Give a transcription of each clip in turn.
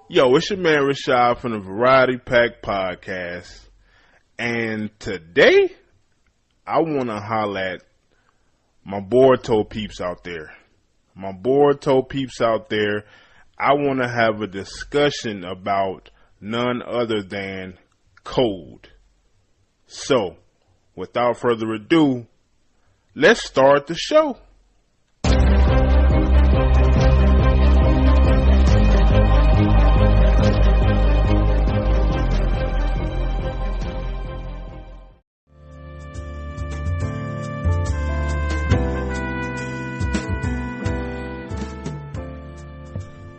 Yo, it's your man Rashad from the Variety Pack Podcast. And today, I want to holler at my boruto peeps out there. I want to have a discussion about none other than code. So, without further ado, let's start the show.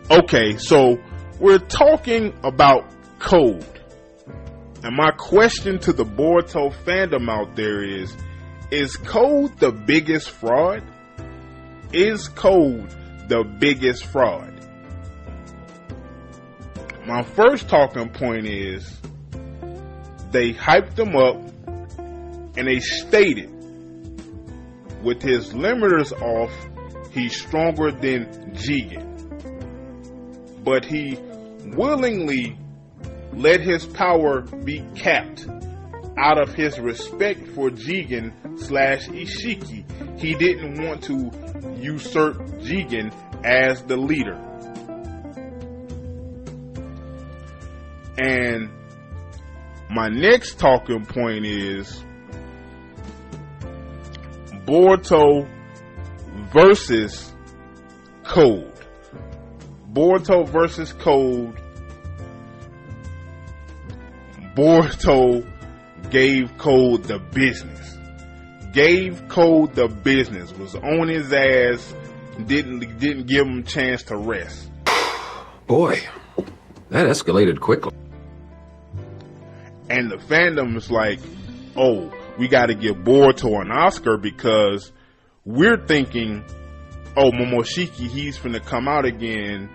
Okay, so we're talking about code. And my question to the boruto fandom out there is code the biggest fraud? Is code the biggest fraud? My first talking point is they hyped him up and they stated with his limiters off, he's stronger than Jigen. But he willingly let his power be capped out of his respect for Jigen / Ishiki. He didn't want to usurp Jigen as the leader. And my next talking point is Boruto versus Code. Boruto versus Code. Boruto gave Code the business. Was on his ass. Didn't give him a chance to rest. Boy, that escalated quickly. And the fandom is like, oh, we got to give Boruto an Oscar because we're thinking, oh, Momoshiki, he's finna come out again.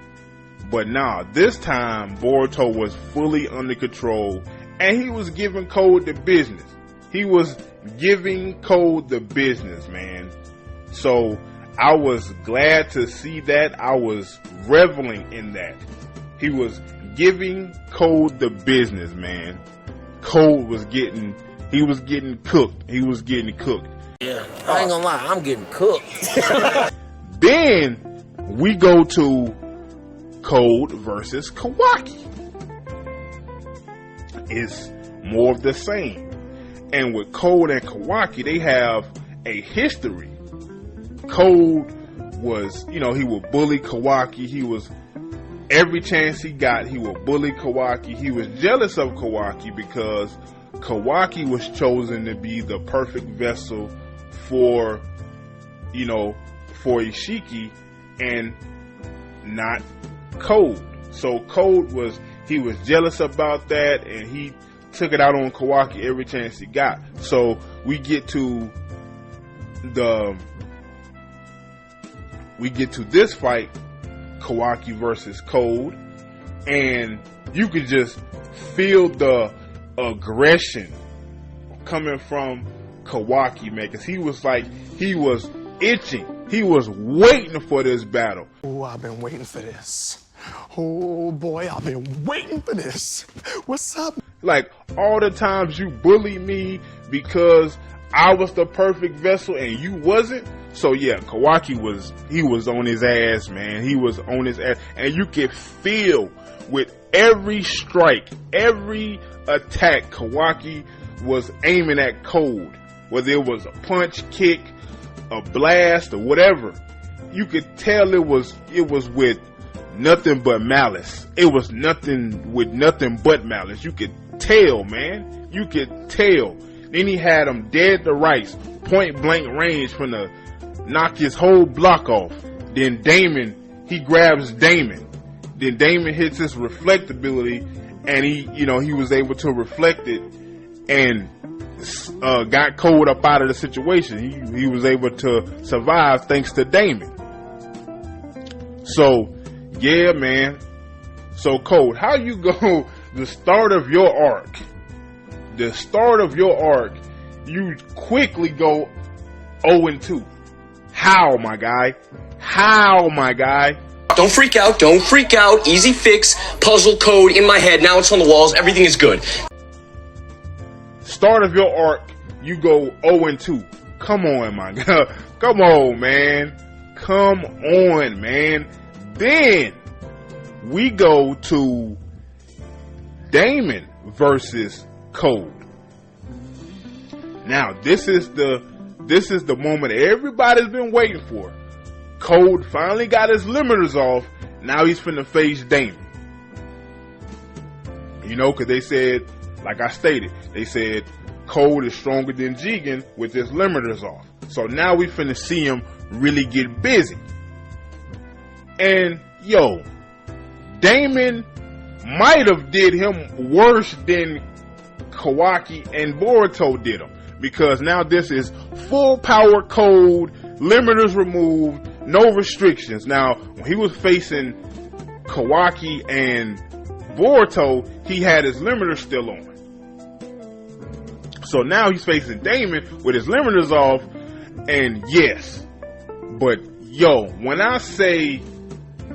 But nah, this time Boruto was fully under control and he was giving Code the business. Man. So I was glad to see that. I was reveling in that. He was giving Code the business, man. Code was getting cooked. Yeah, I ain't gonna lie, I'm getting cooked. Then we go to Code versus Kawaki. It's more of the same. And with Code and Kawaki, they have a history. Code was, he would bully Kawaki. Every chance he got, he would bully Kawaki. He was jealous of Kawaki because Kawaki was chosen to be the perfect vessel for Ishiki and not Code. So Code was jealous about that and he took it out on Kawaki every chance he got. So we get to this fight, Kawaki versus Code, and you could just feel the aggression coming from Kawaki, man, because he was itching. He was waiting for this battle. Oh, I've been waiting for this. Oh boy, I've been waiting for this. What's up? Like all the times you bullied me because I was the perfect vessel and you wasn't. So yeah, Kawaki was on his ass, man. He was on his ass, and you could feel with every strike, every attack, Kawaki was aiming at Code. Whether it was a punch, kick, a blast, or whatever, you could tell it was with nothing but malice. It was nothing but malice. You could tell, man. You could tell. Then he had him dead to rights, point blank range, from the knock his whole block off. Then he grabs Damon. Then Damon hits his reflectability, and he was able to reflect it and got Code up out of the situation. He was able to survive thanks to Damon. So yeah, man. So Code, how you go the start of your arc, you quickly go 0-2. How, my guy? Don't freak out. Don't freak out. Easy fix. Puzzle code in my head. Now it's on the walls. Everything is good. Start of your arc, you go 0-2. Come on, my God. Come on, man. Come on, man. Then we go to Damon versus Code. Now, this is the moment everybody's been waiting for. Code finally got his limiters off. Now he's finna face Damon. You know, because they said, like I stated, they said Code is stronger than Jigen with his limiters off. So now we finna see him really get busy. And yo, Damon might have did him worse than Kawaki and Boruto did him, because now this is full power Code, limiters removed, no restrictions. Now, when he was facing Kawaki and Boruto, he had his limiters still on. So now he's facing Damon with his limiters off, and yes, but yo, when I say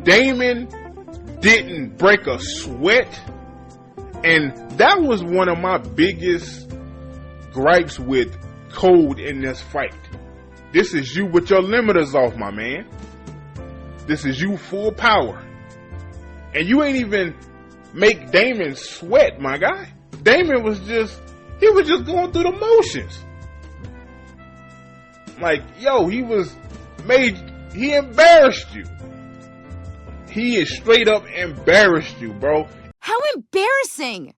Damon didn't break a sweat, and that was one of my biggest gripes with Code in this fight. This is you with your limiters off, my man. This is you full power. And you ain't even make Damon sweat, my guy. Damon was just going through the motions. Like, yo, he embarrassed you. He is straight up embarrassed you, bro. How embarrassing!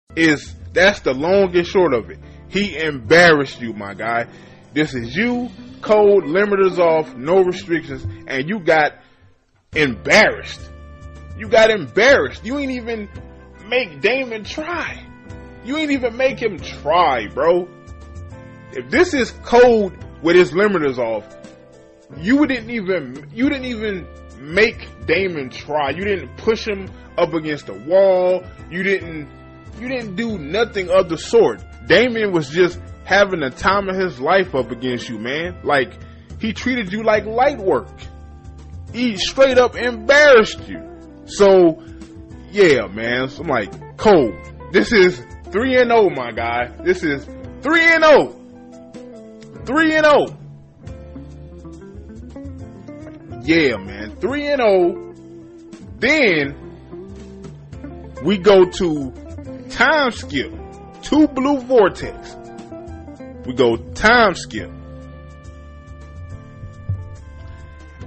That's the long and short of it. He embarrassed you, my guy. This is you, Code, limiters off, no restrictions, and you got embarrassed. You got embarrassed. You ain't even make Damon try. You ain't even make him try, bro. If this is Code with his limiters off, you didn't even make Damon try. You didn't push him up against the wall. You didn't do nothing of the sort. Damon was just having the time of his life up against you, man. Like, he treated you like light work. He straight up embarrassed you. So, yeah, man. So I'm like, Code, this is 3-0, my guy. This is 3-0. 3-0. Yeah, man. 3-0. Then we go to time skip. 2 blue vortex. We go time skip.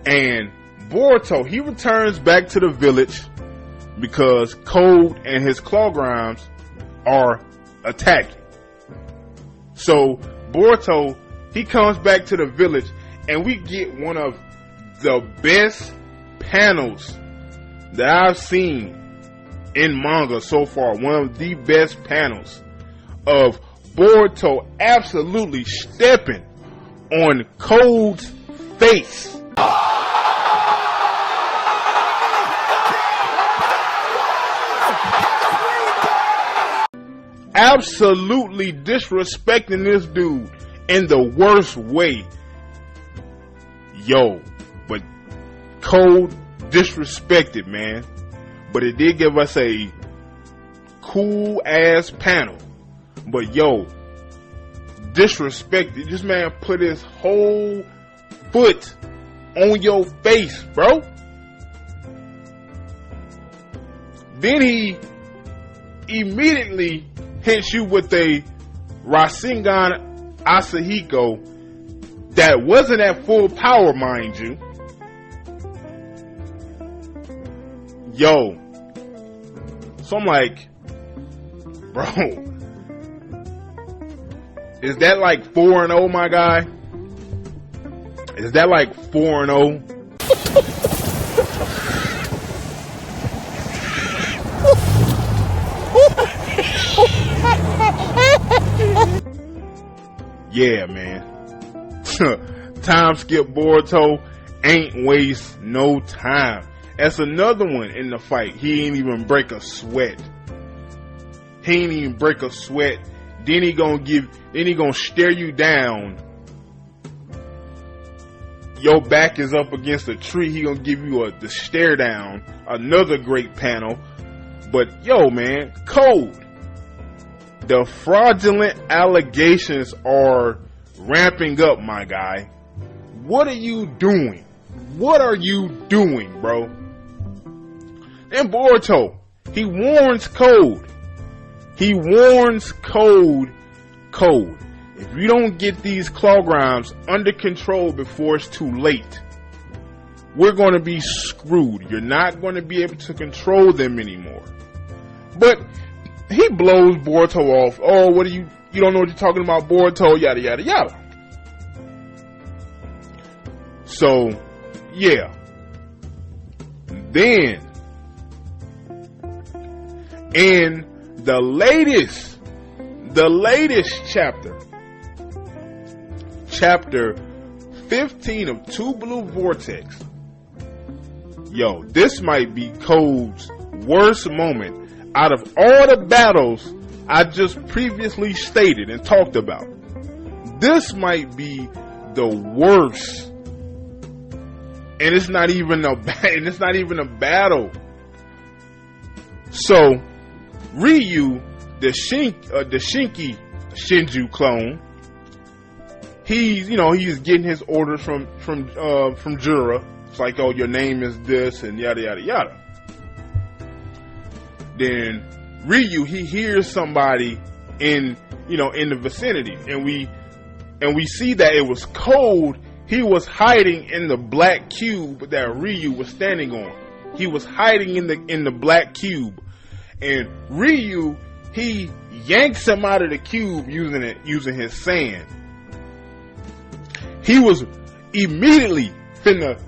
And Boruto, he returns back to the village because Code and his claw grimes are attacking. So Boruto, he comes back to the village, and we get one of the best panels that I've seen in manga so far. One of the best panels of Boruto absolutely stepping on Code's face. Absolutely disrespecting this dude in the worst way. Yo, but Code disrespected, man. But it did give us a cool ass panel. But yo, disrespected. This man put his whole foot on your face, bro. Then he immediately hits you with a Rasengan Asahiko that wasn't at full power, mind you. Yo. So I'm like, bro, is that like 4-0, my guy? Is that like 4-0? Yeah, man. Time skip Boruto ain't waste no time. That's another one in the fight. He ain't even break a sweat. He ain't even break a sweat. Then he gonna stare you down. your back is up against a tree, he gonna give you the stare down. Another great panel. But yo, man, Code. The fraudulent allegations are ramping up, my guy. What are you doing? What are you doing, bro? And Boruto, he warns Code. He warns Code. If you don't get these claw grimes under control before it's too late, we're going to be screwed. You're not going to be able to control them anymore. But he blows Boruto off. Oh, what are you don't know what you're talking about, Boruto, yada, yada, yada. So, yeah. Then, in the latest chapter 15 of Two Blue Vortex. Yo, this might be Code's worst moment out of all the battles I just previously stated and talked about. This might be the worst. And it's not even a battle. So, Ryu, the Shinki Shinju clone, he's getting his orders from Jura. It's like, oh, your name is this and yada yada yada. Then Ryu, he hears somebody in the vicinity, and we see that it was Code. He was hiding in the black cube that Ryu was standing on. He was hiding in the black cube, and Ryu, he yanks him out of the cube using his sand. He was immediately finna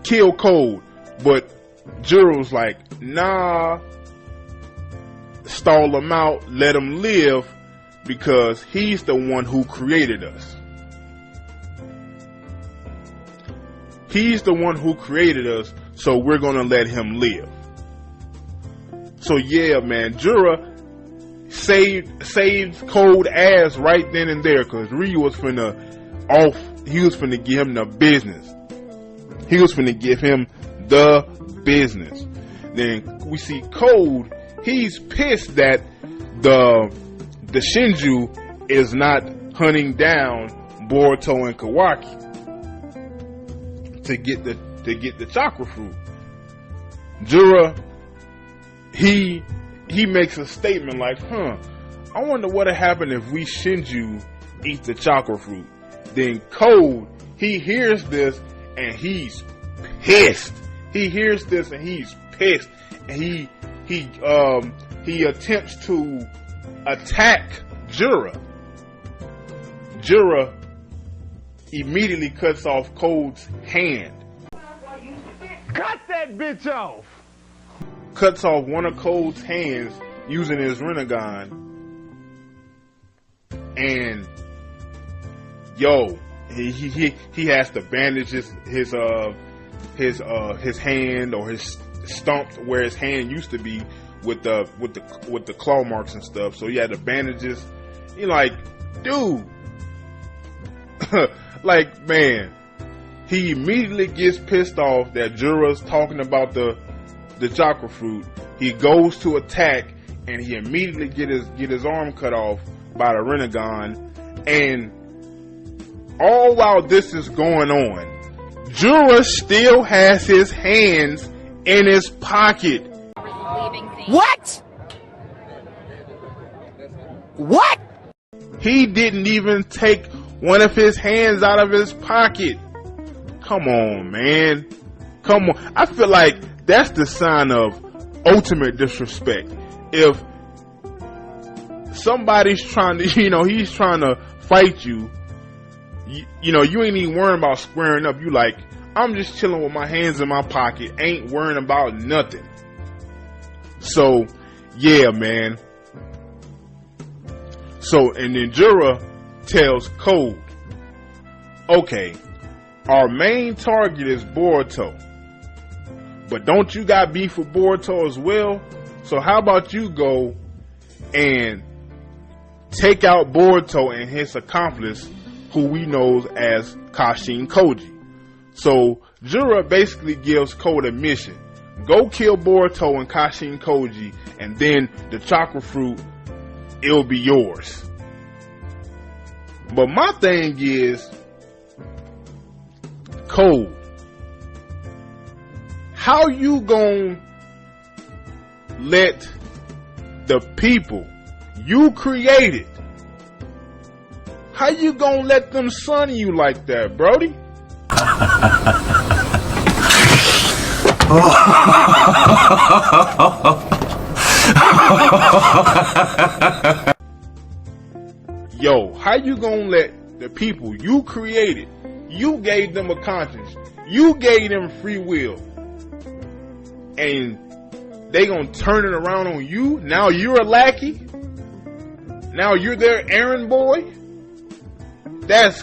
kill Code, but Juro was like, nah, stall him out, let him live, because he's the one who created us. He's the one who created us, so we're gonna let him live. So yeah, man, Jura saved Code ass right then and there, because Ryu was finna give him the business. He was finna give him the business. Then we see Code, he's pissed that the Shinju is not hunting down Boruto and Kawaki to get the chakra fruit. Jura, he makes a statement like, I wonder what would happen if we Shinju eat the chakra fruit. Then Code, he hears this and he's pissed. He hears this and he's pissed. And he attempts to attack Jura. Jura immediately cuts off Code's hand. Cut that bitch off! Cuts off one of Code's hands using his Rinnegan. And yo, he has to bandage his hand, or his stump where his hand used to be with the claw marks and stuff. So he had to bandage his. You're like, dude, like, man, he immediately gets pissed off that Jura's talking about the chakra fruit. He goes to attack, and he immediately get his arm cut off by the Rinnegan. And all while this is going on, Jura still has his hands in his pocket. What? What? He didn't even take one of his hands out of his pocket. Come on, man. Come on. I feel like that's the sign of ultimate disrespect. If somebody's trying to, he's trying to fight you, you ain't even worrying about squaring up. You like, I'm just chilling with my hands in my pocket, ain't worrying about nothing. So, yeah, man. So, and then Jura tells Code, okay, our main target is Boruto, but don't you got beef with Boruto as well? So how about you go and take out Boruto and his accomplice, who we know as Kashin Koji. So Jura basically gives Code a mission. Go kill Boruto and Kashin Koji, and then the chakra fruit, it'll be yours. But my thing is, Code, how you gonna let the people you created, how you gonna let them son you like that, Brody? Yo, how you gonna let the people you created, you gave them a conscience, you gave them free will, and they gonna turn it around on you? Now you're a lackey? Now you're their errand boy? That's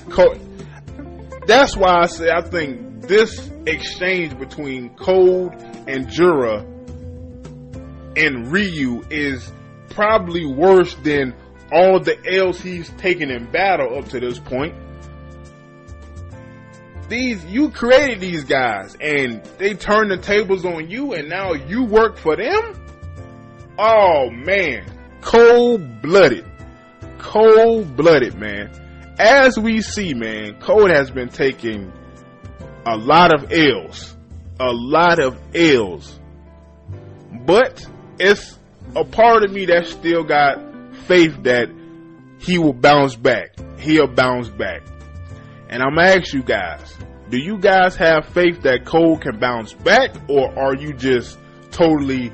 why I say I think this exchange between Code and Jura and Ryu is probably worse than all the L's he's taken in battle up to this point. You created these guys and they turned the tables on you, and now you work for them? Oh man, cold-blooded, man. As we see, man, Code has been taking a lot of L's, but it's a part of me that still got faith that he will bounce back. He'll bounce back. And I'm gonna ask you guys, do you guys have faith that Code can bounce back, or are you just totally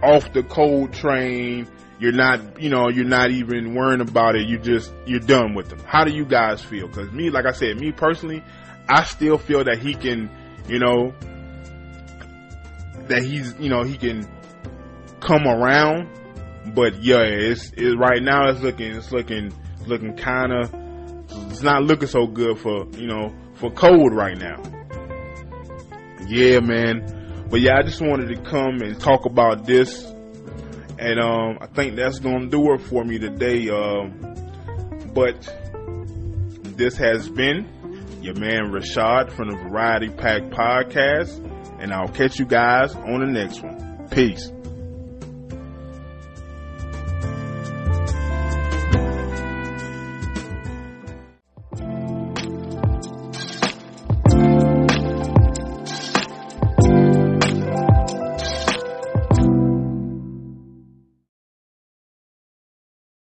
off the Code train? You're not even worrying about it. You're done with him. How do you guys feel? Because me, like I said, me personally, I still feel that he can, he can come around. But yeah, it's right now it's looking kind of, it's not looking so good for Code right now. Yeah, man. But yeah, I just wanted to come and talk about this. And I think that's gonna do it for me today. But this has been your man Rashad from the Variety Pack Podcast, and I'll catch you guys on the next one. Peace.